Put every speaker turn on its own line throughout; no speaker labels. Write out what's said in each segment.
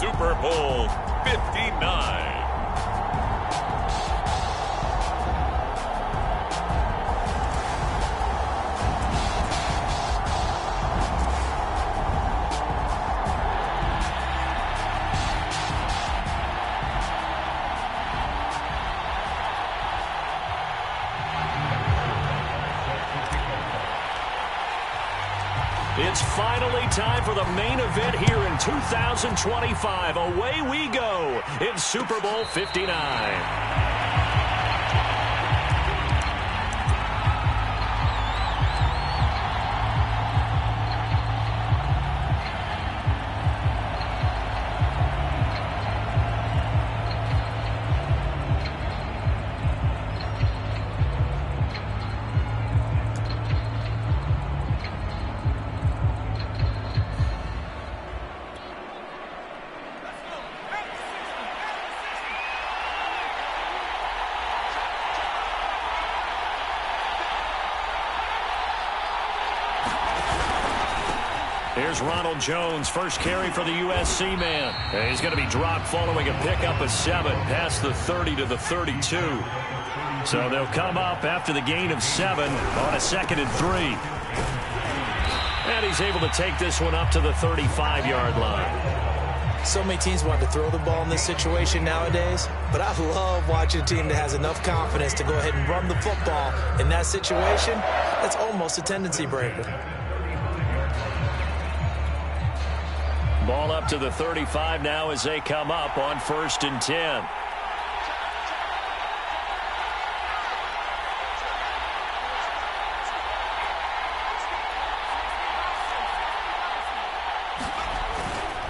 Super Bowl 59.
It's finally time for the main event here in 2025. Away we go in Super Bowl 59. Here's Ronald Jones, first carry for the USC man. And he's going to be dropped following a pickup of 7 past the 30 to the 32. So they'll come up after the gain of 7 on a 2nd and 3. And he's able to take this one up to the 35-yard line.
So many teams want to throw the ball in this situation nowadays, but I love watching a team that has enough confidence to go ahead and run the football in that situation. That's almost a tendency breaker.
Ball up to the 35 now as they come up on 1st and 10.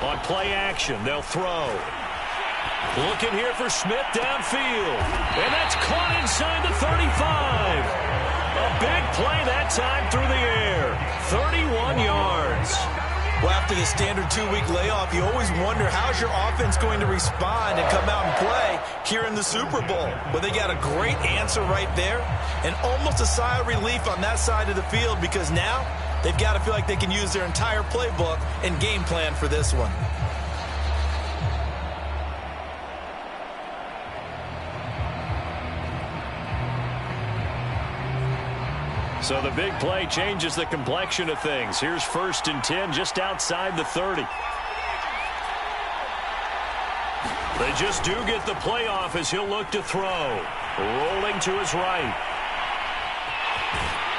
On play action, they'll throw. Looking here for Smith downfield. And that's caught inside the 35. A big play that time through the air. 31 yards.
Well, after the standard 2-week layoff, you always wonder how's your offense going to respond and come out and play here in the Super Bowl. Well, they got a great answer right there and almost a sigh of relief on that side of the field because now they've got to feel like they can use their entire playbook and game plan for this one.
So the big play changes the complexion of things. Here's 1st and 10 just outside the 30. They just do get the playoff as he'll look to throw. Rolling to his right.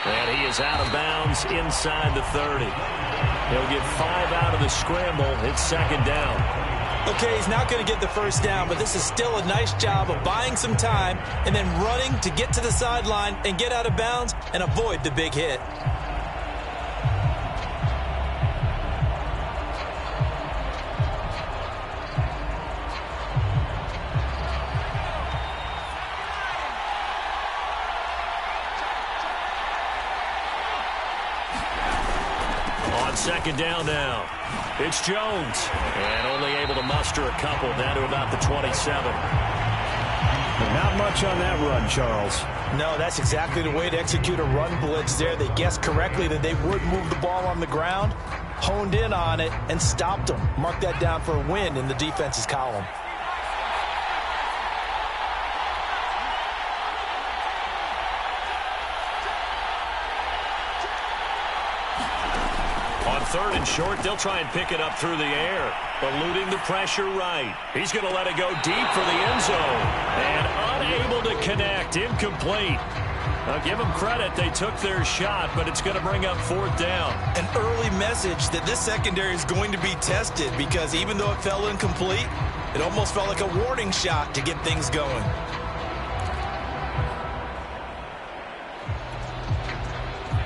And he is out of bounds inside the 30. He'll get 5 out of the scramble. It's 2nd down.
Okay, he's not going to get the 1st down, but this is still a nice job of buying some time and then running to get to the sideline and get out of bounds and avoid the big hit.
On 2nd down now. It's Jones, and only able to muster a couple down to about the 27.
Not much on that run, Charles.
No, that's exactly the way to execute a run blitz there. They guessed correctly that they would move the ball on the ground, honed in on it, and stopped them. Mark that down for a win in the defense's column.
On 3rd and short, they'll try and pick it up through the air. Eluding the pressure right. He's going to let it go deep for the end zone. And unable to connect. Incomplete. I'll give them credit. They took their shot, but it's going to bring up 4th down.
An early message that this secondary is going to be tested because even though it fell incomplete, it almost felt like a warning shot to get things going.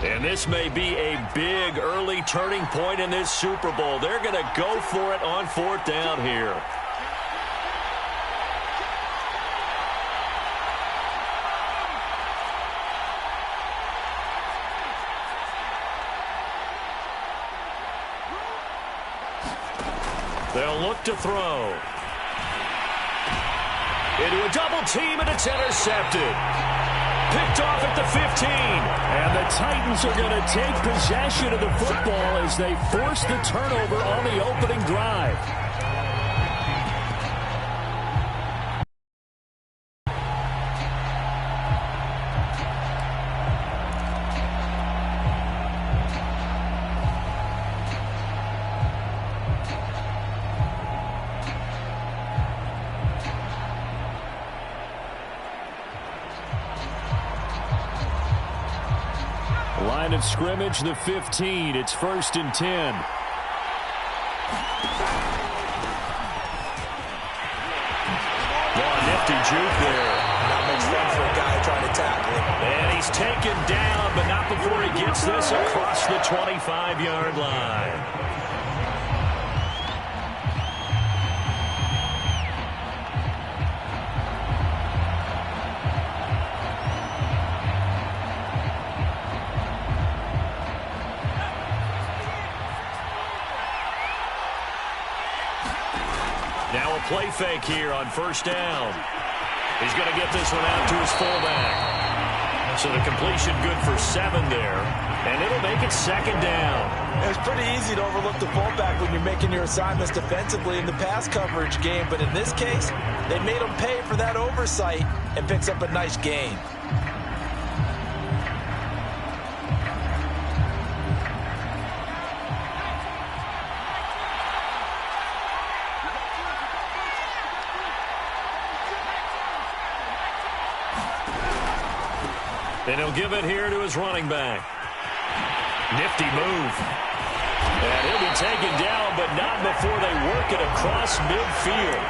And this may be a big early turning point in this Super Bowl. They're going to go for it on 4th down here. They'll look to throw. Into a double team, and it's intercepted. Picked off at the 15.
And the Titans are going to take possession of the football as they force the turnover on the opening drive.
line of scrimmage, the 15. It's 1st and 10. Nifty juke there.
Not much fun for a guy trying to tackle him.
And he's taken down, but not before he gets this across the 25-yard line. Now a play fake here on 1st down. He's going to get this one out to his fullback. So the completion good for 7 there. And it'll make it 2nd down.
It's pretty easy to overlook the fullback when you're making your assignments defensively in the pass coverage game. But in this case, they made him pay for that oversight and picks up a nice gain.
And he'll give it here to his running back. Nifty move. And he'll be taken down, but not before they work it across midfield.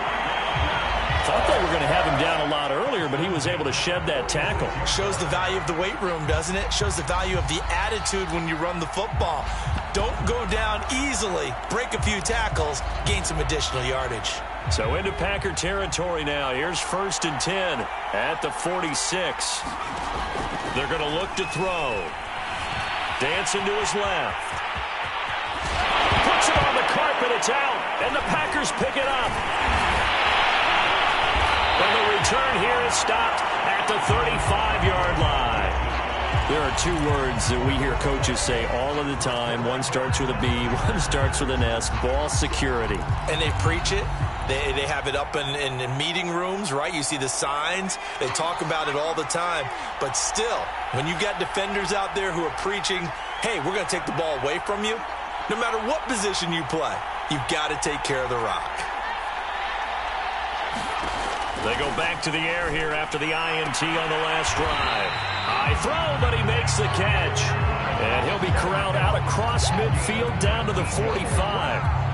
Thought they were going to have him down a lot earlier, but he was able to shed that tackle.
Shows the value of the weight room, doesn't it? Shows the value of the attitude when you run the football. Don't go down easily. Break a few tackles. Gain some additional yardage.
So into Packer territory now. Here's 1st and 10 at the 46. They're going to look to throw. Dancing to his left. Puts it on the carpet. It's out. And the Packers pick it up. And the return here is stopped at the 35-yard line. There are 2 words that we hear coaches say all of the time. One starts with a B, one starts with an S. Ball security.
And they preach it. They have it up in meeting rooms, right? You see the signs. They talk about it all the time. But still, when you've got defenders out there who are preaching, hey, we're going to take the ball away from you, no matter what position you play, you've got to take care of the rock.
They go back to the air here after the INT on the last drive. High throw, but he makes the catch. And he'll be corralled out across midfield down to the 45.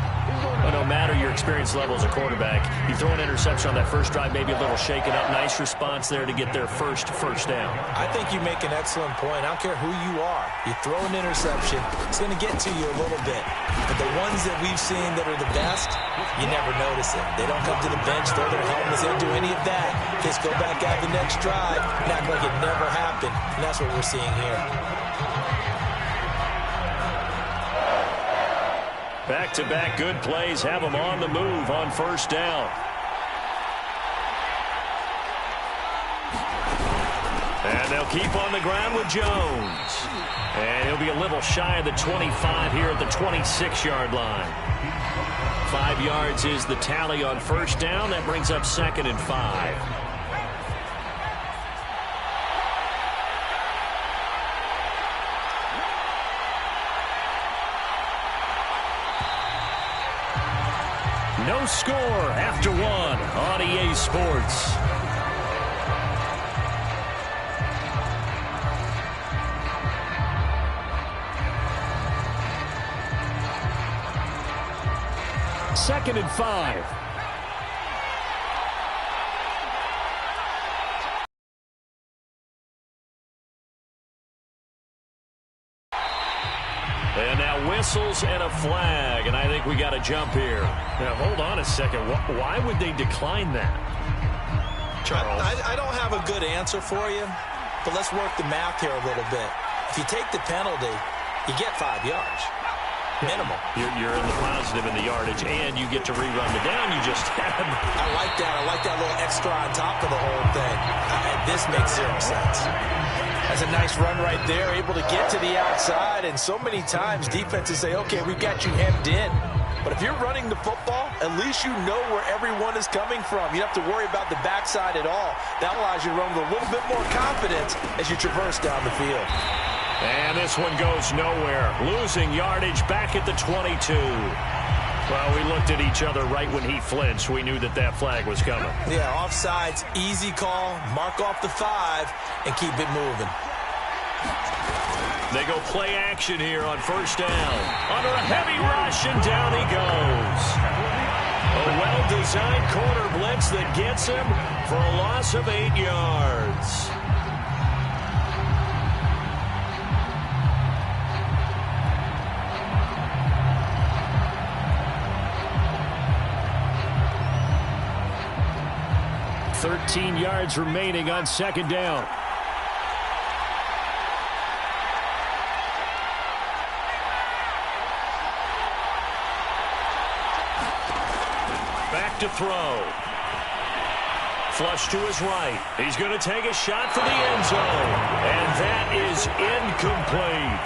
But no matter your experience level as a quarterback, you throw an interception on that first drive, maybe a little shaken up. Nice response there to get their first down.
I think you make an excellent point. I don't care who you are. You throw an interception, it's going to get to you a little bit. But the ones that we've seen that are the best, you never notice it. They don't come to the bench, throw their helmets, they don't do any of that. Just go back out the next drive and act like it never happened. And that's what we're seeing here.
Back-to-back good plays have them on the move on 1st down. And they'll keep on the ground with Jones. And he'll be a little shy of the 25 here at the 26-yard line. 5 yards is the tally on 1st down. That brings up 2nd and 5. No score after 1 on EA Sports. Second and 5. And now whistles and a flag, and I think we got a jump here. Now, hold on a second. Why would they decline that? Charles?
I don't have a good answer for you, but let's work the math here a little bit. If you take the penalty, you get 5 yards. Minimum.
You're in the positive in the yardage, and you get to rerun the down you just had.
I like that. I like that little extra on top of the whole thing. This makes 0 sense. That's a nice run right there, able to get to the outside, and so many times defenses say, okay, we've got you hemmed in. But if you're running the football, at least you know where everyone is coming from. You don't have to worry about the backside at all. That allows you to run with a little bit more confidence as you traverse down the field.
And this one goes nowhere. Losing yardage back at the 22. Well, we looked at each other right when he flinched. We knew that that flag was coming.
Yeah, offsides, easy call. Mark off the 5 and keep it moving.
They go play action here on first down. Under a heavy rush, and down he goes. A well-designed corner blitz that gets him for a loss of 8 yards.
$13 yards remaining on second down.
Back to throw. Flush to his right. He's going to take a shot for the end zone. And that is incomplete.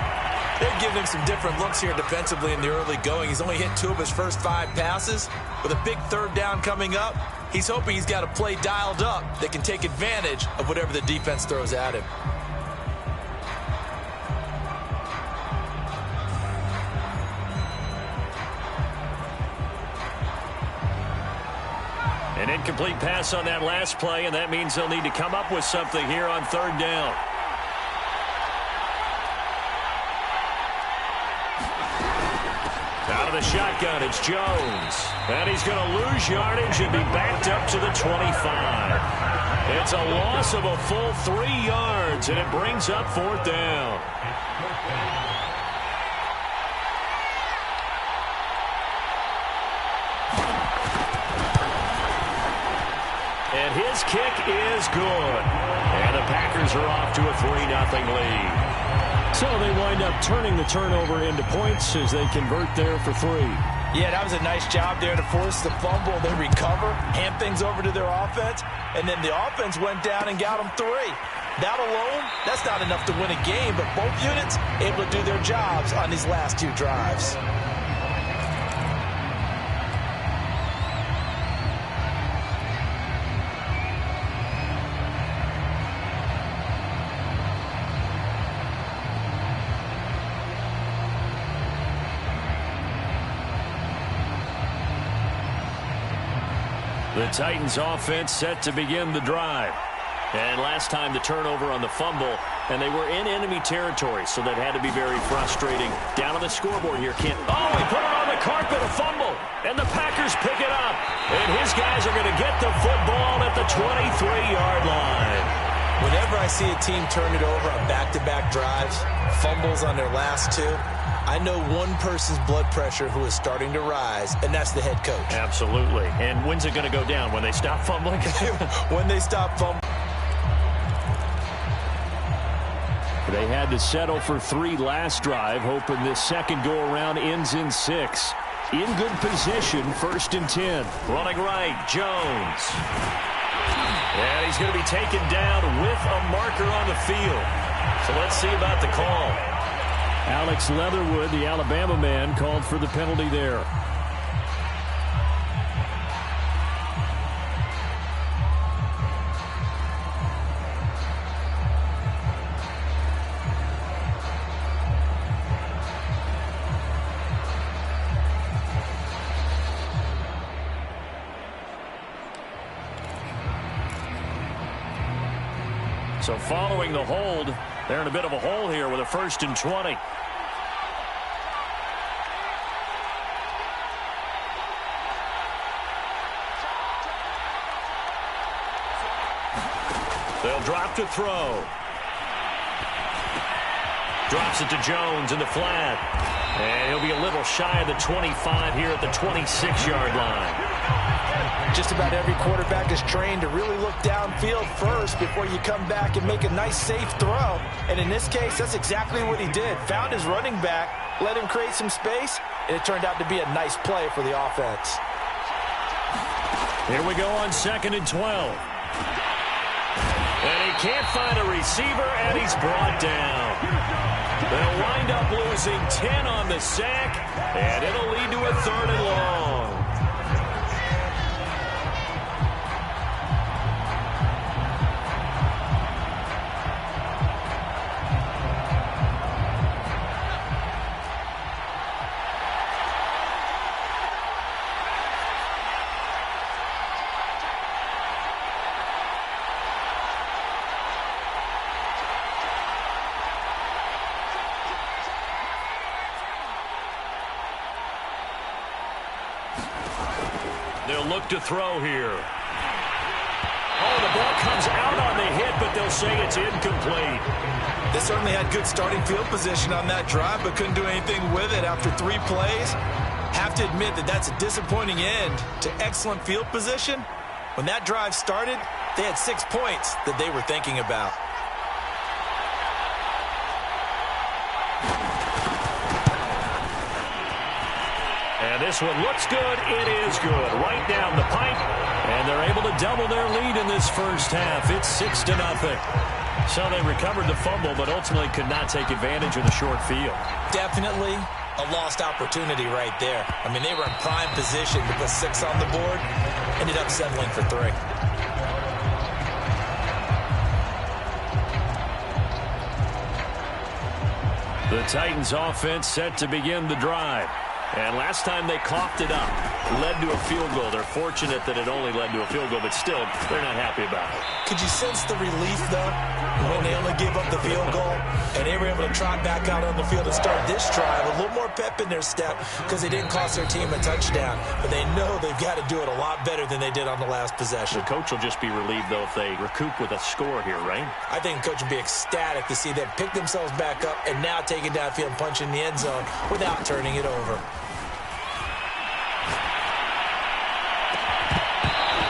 They've given him some different looks here defensively in the early going. He's only hit 2 of his first 5 passes. With a big third down coming up, he's hoping he's got a play dialed up that can take advantage of whatever the defense throws at him.
An incomplete pass on that last play, and that means they'll need to come up with something here on third down. Out of the shotgun, it's Jones. And he's going to lose yardage and be backed up to the 25. It's a loss of a full 3 yards, and it brings up fourth down. And his kick is good. And the Packers are off to a 3-0 lead.
So they wind up turning the turnover into points as they convert there for 3.
Yeah, that was a nice job there to force the fumble. They recover, hand things over to their offense, and then the offense went down and got them 3. That alone, that's not enough to win a game, but both units able to do their jobs on these last 2 drives.
The Titans offense set to begin the drive. And last time the turnover on the fumble, and they were in enemy territory, so that had to be very frustrating. Down on the scoreboard here, Kent. Oh, he put it on the carpet, a fumble, and the Packers pick it up. And his guys are going to get the football at the 23-yard line.
Whenever I see a team turn it over on back-to-back drives, fumbles on their last 2, I know one person's blood pressure who is starting to rise, and that's the head coach.
Absolutely. And when's it going to go down? When they stop fumbling?
When they stop fumbling.
They had to settle for 3 last drive, hoping this second go-around ends in 6. In good position, 1st and 10.
Running right, Jones. And he's going to be taken down with a marker on the field. So let's see about the call.
Alex Leatherwood, the Alabama man, called for the penalty there.
So following the hold, they're in a bit of a hole here with a 1st and 20. They'll drop to throw. Drops it to Jones in the flat. And he'll be a little shy of the 25 here at the 26-yard line.
Just about every quarterback is trained to really look downfield first before you come back and make a nice, safe throw. And in this case, that's exactly what he did. Found his running back, let him create some space, and it turned out to be a nice play for the offense.
Here we go on 2nd and 12. And he can't find a receiver, and he's brought down. They'll wind up losing 10 on the sack, and it'll lead to a 3rd and long. They'll look to throw here. Oh, the ball comes out on the hit, but they'll say it's incomplete.
They certainly had good starting field position on that drive, but couldn't do anything with it after 3 plays. Have to admit that that's a disappointing end to excellent field position. When that drive started, they had 6 points that they were thinking about.
And this one looks good. It is good. Right down the pipe. And they're able to double their lead in this first half. It's 6-0. So they recovered the fumble, but ultimately could not take advantage of the short field.
Definitely a lost opportunity right there. I mean, they were in prime position to put 6 on the board. Ended up settling for 3.
The Titans offense set to begin the drive. And last time they coughed it up, led to a field goal. They're fortunate that it only led to a field goal, but still, they're not happy about it.
Could you sense the relief, though, when they only gave up the field goal and they were able to trot back out on the field and start this drive? A little more pep in their step because they didn't cost their team a touchdown. But they know they've got to do it a lot better than they did on the last possession.
The coach will just be relieved, though, if they recoup with a score here, right?
I think the coach will be ecstatic to see them pick themselves back up and now take it downfield and punch in the end zone without turning it over.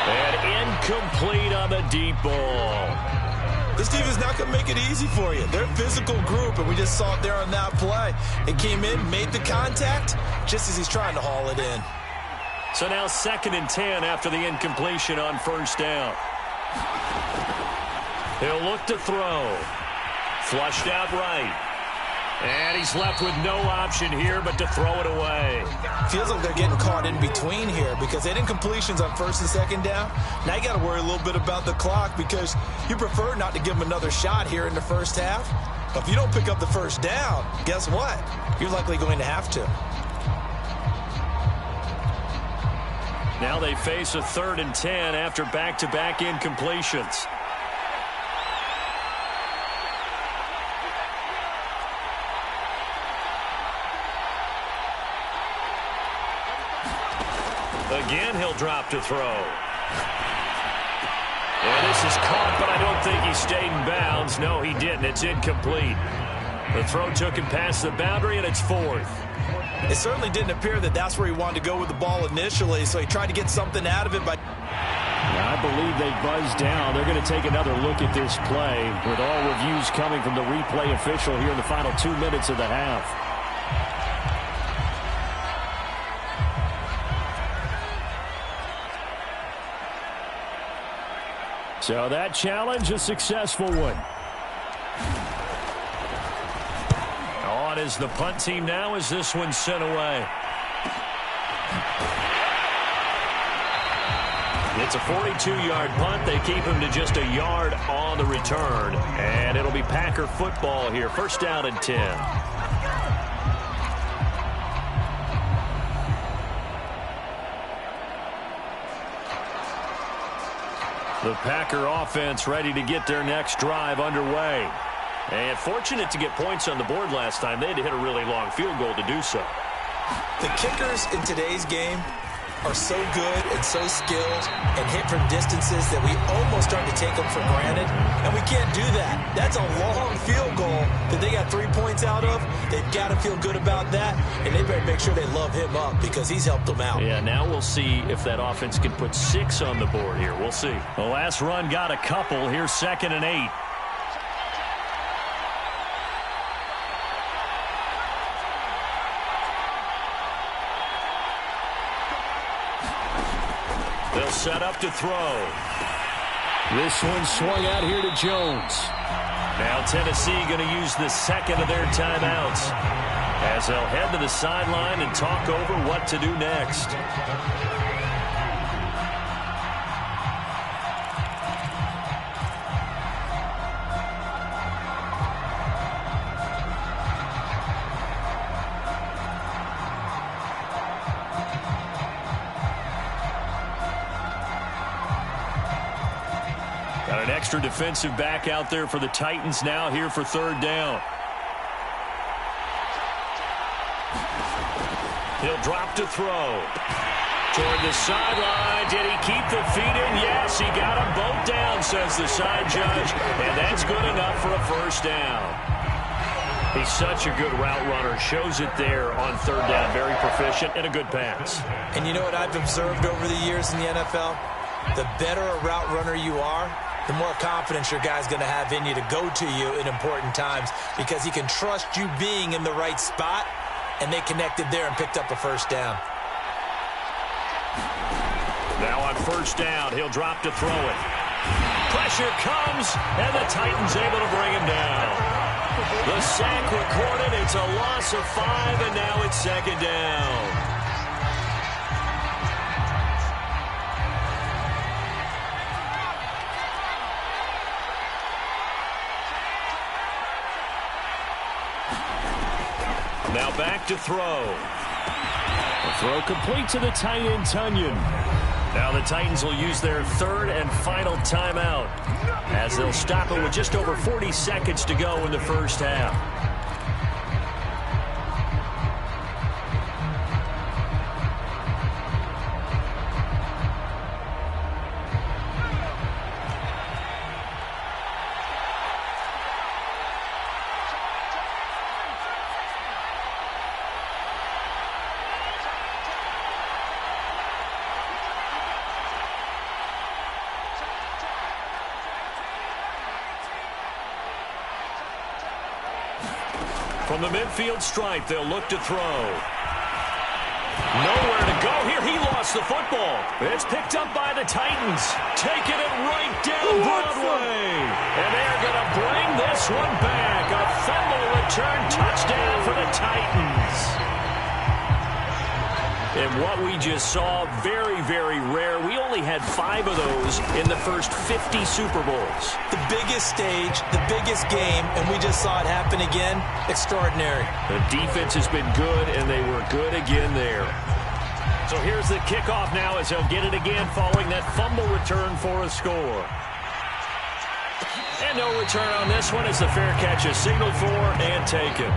And incomplete on the deep ball.
This team is not going to make it easy for you. They're a physical group, and we just saw it there on that play. It came in, made the contact, just as he's trying to haul it in.
So now 2nd and 10 after the incompletion on first down. He'll look to throw. Flushed out right. And he's left with no option here but to throw it away.
Feels like they're getting caught in between here because they did incompletions on 1st and 2nd down. Now you got to worry a little bit about the clock because you prefer not to give them another shot here in the first half. But if you don't pick up the first down, guess what? You're likely going to have to.
Now they face a 3rd and 10 after back-to-back incompletions. Again, he'll drop to throw. And this is caught, but I don't think he stayed in bounds. No, he didn't. It's incomplete. The throw took him past the boundary, and it's 4th.
It certainly didn't appear that that's where he wanted to go with the ball initially, so he tried to get something out of it by...
I believe they buzzed down. They're going to take another look at this play with all reviews coming from the replay official here in the final 2 minutes of the half. So that challenge, a successful one.
On is the punt team now as this one's sent away. It's a 42-yard punt. They keep him to just a yard on the return. And it'll be Packer football here. 1st down and 10. The Packer offense ready to get their next drive underway. And fortunate to get points on the board last time. They had to hit a really long field goal to do so.
The kickers in today's game are so good and so skilled and hit from distances that we almost start to take them for granted. And we can't do that. That's a long field goal that they got 3 points out of. They've got to feel good about that. And they better make sure they love him up because he's helped them out.
Yeah, now we'll see if that offense can put 6 on the board here. We'll see. The last run got a couple. Here's 2nd and 8. They'll set up to throw.
This one swung out here to Jones.
Now Tennessee going to use the 2nd of their timeouts as they'll head to the sideline and talk over what to do next. Got an extra defensive back out there for the Titans now here for 3rd down. He'll drop to throw. Toward the sideline. did he keep the feet in? Yes, he got them both down, says the side judge, and that's good enough for a first down. He's such a good route runner. Shows it there on third down. Very proficient and a good pass.
And you know what I've observed over the years in the NFL? The better a route runner you are, the more confidence your guy's going to have in you to go to you in important times because he can trust you being in the right spot, and they connected there and picked up a first down.
Now on first down, he'll drop to throw it. Pressure comes, and the Titans able to bring him down. The sack recorded. It's a loss of 5, and now it's second down. Now back to throw.
The throw complete to the tight end, Tunyon.
Now the Titans will use their third and final timeout as they'll stop it with just over 40 seconds to go in the first half. From the midfield stripe, they'll look to throw. Nowhere to go here. He lost the football. It's picked up by the Titans. Taking it right down Broadway. And they're going to bring this one back. A fumble return touchdown for the Titans. And what we just saw, very, very rare. We only had 5 of those in the first 50 Super Bowls.
The biggest stage, the biggest game, and we just saw it happen again. Extraordinary.
The defense has been good, and they were good again there. So here's the kickoff now as they'll get it again following that fumble return for a score. And no return on this one as the fair catch is signaled for and taken.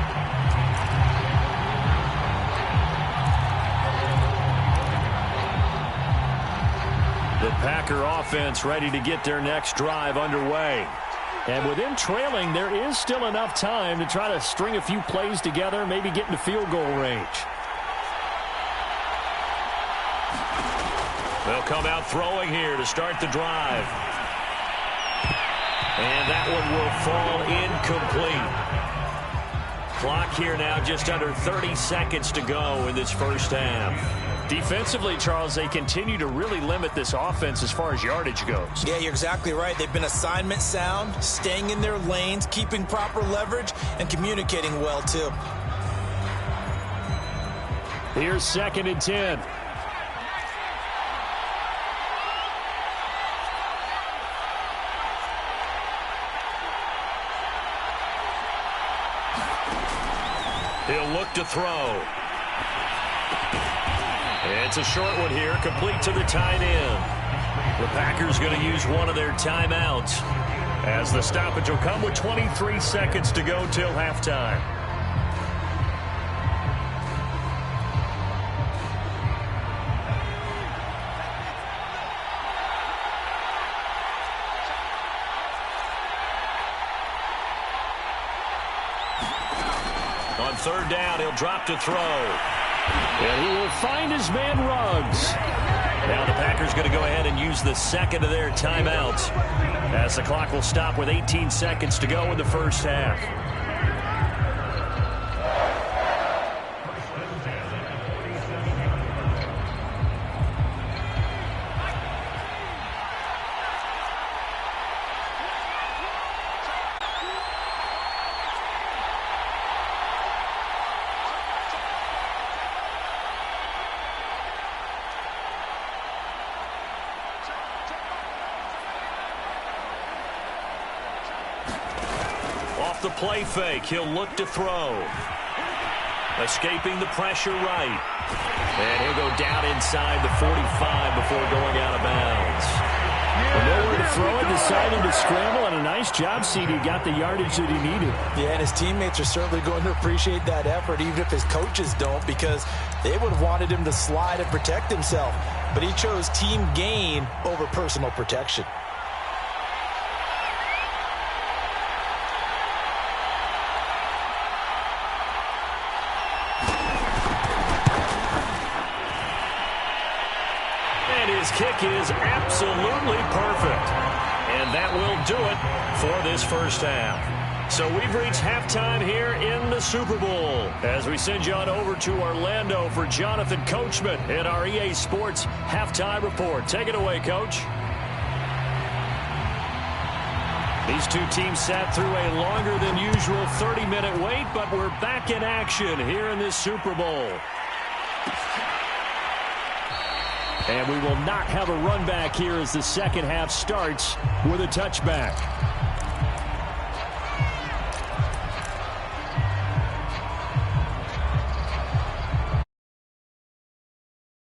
The Packer offense ready to get their next drive underway.
And with them trailing, there is still enough time to try to string a few plays together, maybe get into field goal range.
They'll come out throwing here to start the drive. And that one will fall incomplete. Clock here now just under 30 seconds to go in this first half. Defensively, Charles, they continue to really limit this offense as far as yardage goes.
Yeah, you're exactly right. They've been assignment sound, staying in their lanes, keeping proper leverage, and communicating well, too.
Here's 2nd and 10.
He'll look to throw. It's a short one here, complete to the tight end. The Packers going to use one of their timeouts as the stoppage will come with 23 seconds to go till halftime. On third down, he'll drop to throw.
And he will find his man Ruggs.
Now the Packers going to go ahead and use the second of their timeouts as the clock will stop with 18 seconds to go in the first half. The play fake. He'll look to throw. Escaping the pressure right. And he'll go down inside the 45 before going out of bounds.
Nowhere to throw it, decided to scramble, and a nice job, CD. Got the yardage that he needed.
Yeah, and his teammates are certainly going to appreciate that effort, even if his coaches don't, because they would have wanted him to slide and protect himself. but he chose team gain over personal protection.
And his kick is absolutely perfect. And that will do it for this first half. So we've reached halftime here in the Super Bowl as we send you on over to Orlando for Jonathan Coachman in our EA Sports Halftime Report. Take it away, Coach. These two teams sat through a longer than usual 30-minute wait, but we're back in action here in this Super Bowl. And we will not have a run back here as the second half starts with a touchback.